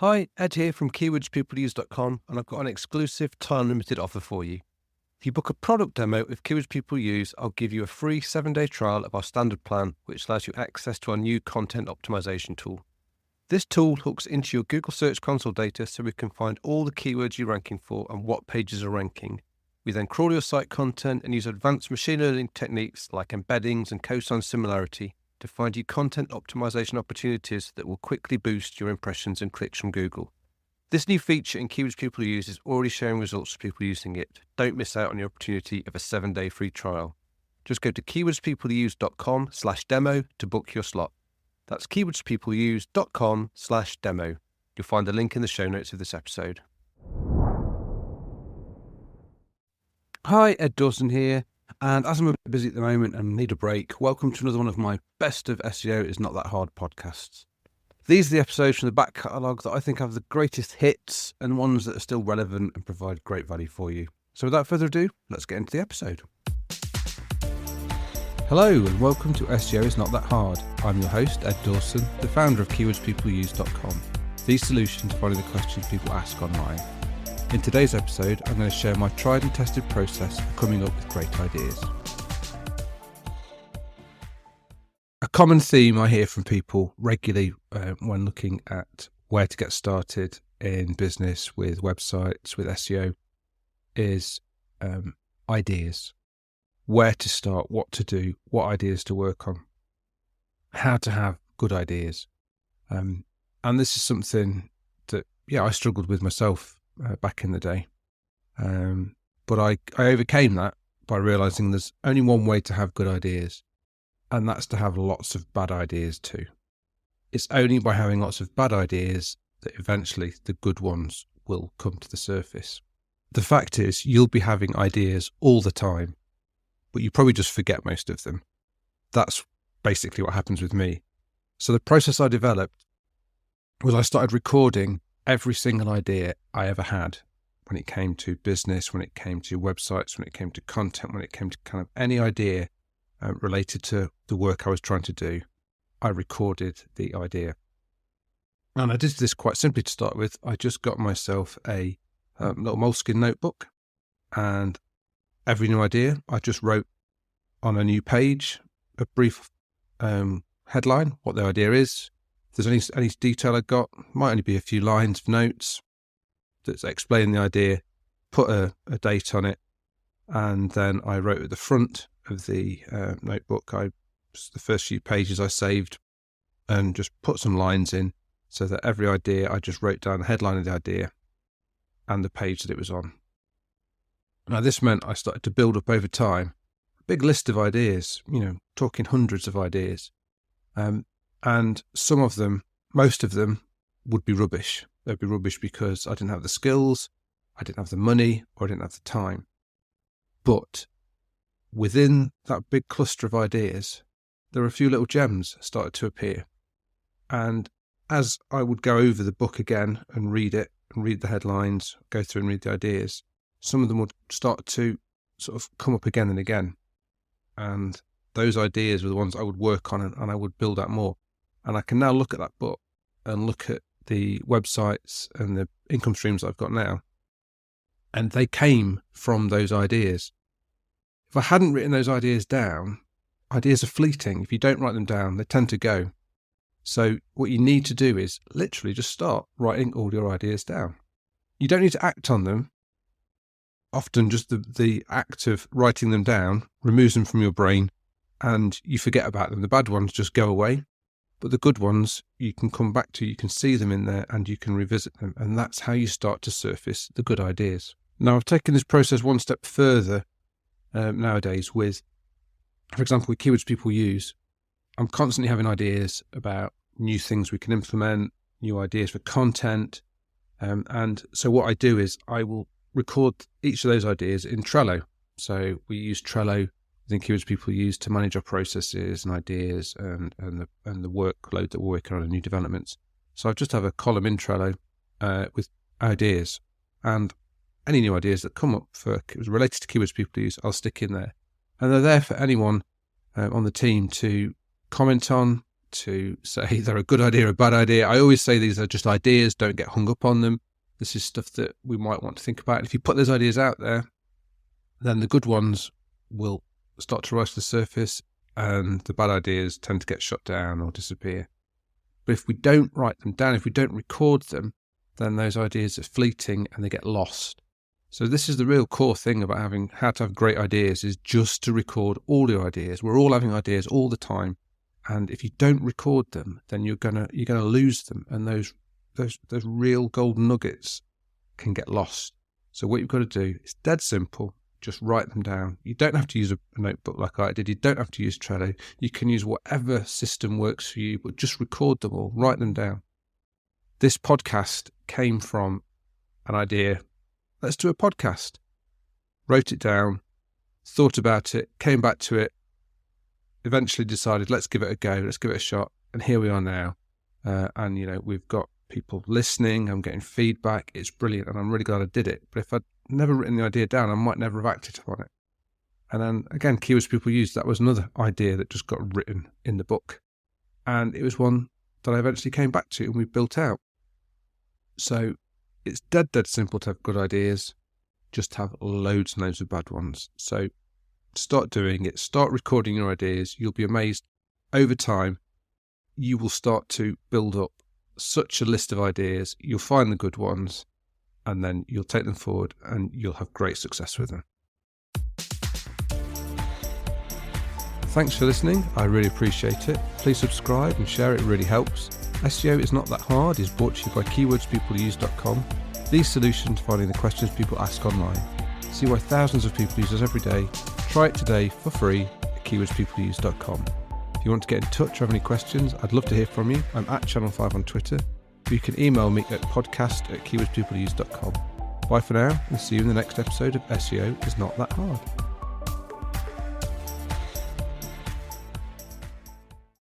Hi, Ed here from keywordspeopleuse.com, and I've got an exclusive time-limited offer for you. If you book a product demo with Keywords People Use, I'll give you a free 7-day trial of our standard plan, which allows you access to our new content optimization tool. This tool hooks into your Google Search Console data so we can find all the keywords you're ranking for and what pages are ranking. We then crawl your site content and use advanced machine learning techniques like embeddings and cosine similarity to find you content optimization opportunities that will quickly boost your impressions and clicks from Google. This new feature in Keywords People Use is already showing results for people using it. Don't miss out on the opportunity of a 7-day free trial. Just go to keywordspeopleuse.com/demo to book your slot. That's keywordspeopleuse.com/demo. You'll find the link in the show notes of this episode. Hi, Ed Dawson here. And as I'm a bit busy at the moment and need a break, welcome to another one of my Best of SEO is Not That Hard podcasts. These are the episodes from the back catalogue that I think have the greatest hits and ones that are still relevant and provide great value for you. So without further ado, let's get into the episode. Hello and welcome to SEO is Not That Hard. I'm your host, Ed Dawson, the founder of keywordspeopleuse.com, the solution to finding the questions people ask online. In today's episode, I'm going to share my tried and tested process for coming up with great ideas. A common theme I hear from people regularly when looking at where to get started in business with websites, with SEO, is ideas. Where to start, what to do, what ideas to work on, how to have good ideas. And this is something that, I struggled with myself back in the day. But I overcame that by realising there's only one way to have good ideas, and that's to have lots of bad ideas too. It's only by having lots of bad ideas that eventually the good ones will come to the surface. The fact is, you'll be having ideas all the time, but you probably just forget most of them. That's basically what happens with me. So the process I developed was I started recording every single idea I ever had when it came to business, when it came to websites, when it came to content, when it came to kind of any idea related to the work I was trying to do. I recorded the idea. And I did this quite simply to start with. I just got myself a little moleskin notebook, and every new idea I just wrote on a new page, a brief headline, what the idea is. If there's any detail I got, might only be a few lines of notes that's explaining the idea, put a date on it, and then I wrote at the front of the notebook, the first few pages I saved and just put some lines in so that every idea I just wrote down the headline of the idea and the page that it was on. Now this meant I started to build up over time a big list of ideas, talking hundreds of ideas. And some of them, most of them, would be rubbish. They'd be rubbish because I didn't have the skills, I didn't have the money, or I didn't have the time. But within that big cluster of ideas, there were a few little gems that started to appear. And as I would go over the book again and read it, and read the headlines, go through and read the ideas, some of them would start to sort of come up again and again. And those ideas were the ones I would work on, and I would build out more. And I can now look at that book and look at the websites and the income streams I've got now, and they came from those ideas. If I hadn't written those ideas down, ideas are fleeting. If you don't write them down, they tend to go. So what you need to do is literally just start writing all your ideas down. You don't need to act on them. Often just the act of writing them down removes them from your brain and you forget about them. The bad ones just go away. But the good ones you can come back to, you can see them in there and you can revisit them. And that's how you start to surface the good ideas. Now, I've taken this process one step further nowadays with, for example, with Keywords People Use. I'm constantly having ideas about new things we can implement, new ideas for content. And so what I do is I will record each of those ideas in Trello. So we use Trello within Keywords People Use to manage our processes and ideas and the workload that we're working on and new developments. So I just have a column in Trello with ideas, and any new ideas that come up related to Keywords People Use, I'll stick in there. And they're there for anyone on the team to comment on, to say they're a good idea or a bad idea. I always say these are just ideas. Don't get hung up on them. This is stuff that we might want to think about. And if you put those ideas out there, then the good ones will start to rise to the surface and the bad ideas tend to get shut down or disappear. But if we don't write them down, if we don't record them, then those ideas are fleeting and they get lost. So this is the real core thing about how to have great ideas, is just to record all your ideas. We're all having ideas all the time. And if you don't record them, then you're gonna lose them. And those real golden nuggets can get lost. So what you've got to do is dead simple. Just write them down. You don't have to use a notebook like I did. You don't have to use Trello. You can use whatever system works for you, but just record them all. Write them down. This podcast came from an idea. Let's do a podcast. Wrote it down, thought about it, came back to it, eventually decided, let's give it a go. Let's give it a shot. And here we are now. And, we've got people listening. I'm getting feedback. It's brilliant. And I'm really glad I did it. But if I'd never written the idea down, I might never have acted upon it. And then again, keywords people use, that was another idea that just got written in the book. And it was one that I eventually came back to and we built out. So it's dead simple to have good ideas, just have loads and loads of bad ones. So start doing it, start recording your ideas. You'll be amazed. Over time, you will start to build up such a list of ideas. You'll find the good ones, and then you'll take them forward and you'll have great success with them. Thanks for listening. I really appreciate it. Please subscribe and share. It really helps. SEO is not that hard is brought to you by keywordspeopleuse.com. These solutions finding the questions people ask online. See why thousands of people use us every day. Try it today for free at keywordspeopleuse.com. If you want to get in touch or have any questions, I'd love to hear from you. I'm at Channel 5 on Twitter. You can email me at podcast@keywordspeopleuse.com. Bye for now, and see you in the next episode of SEO is Not That Hard.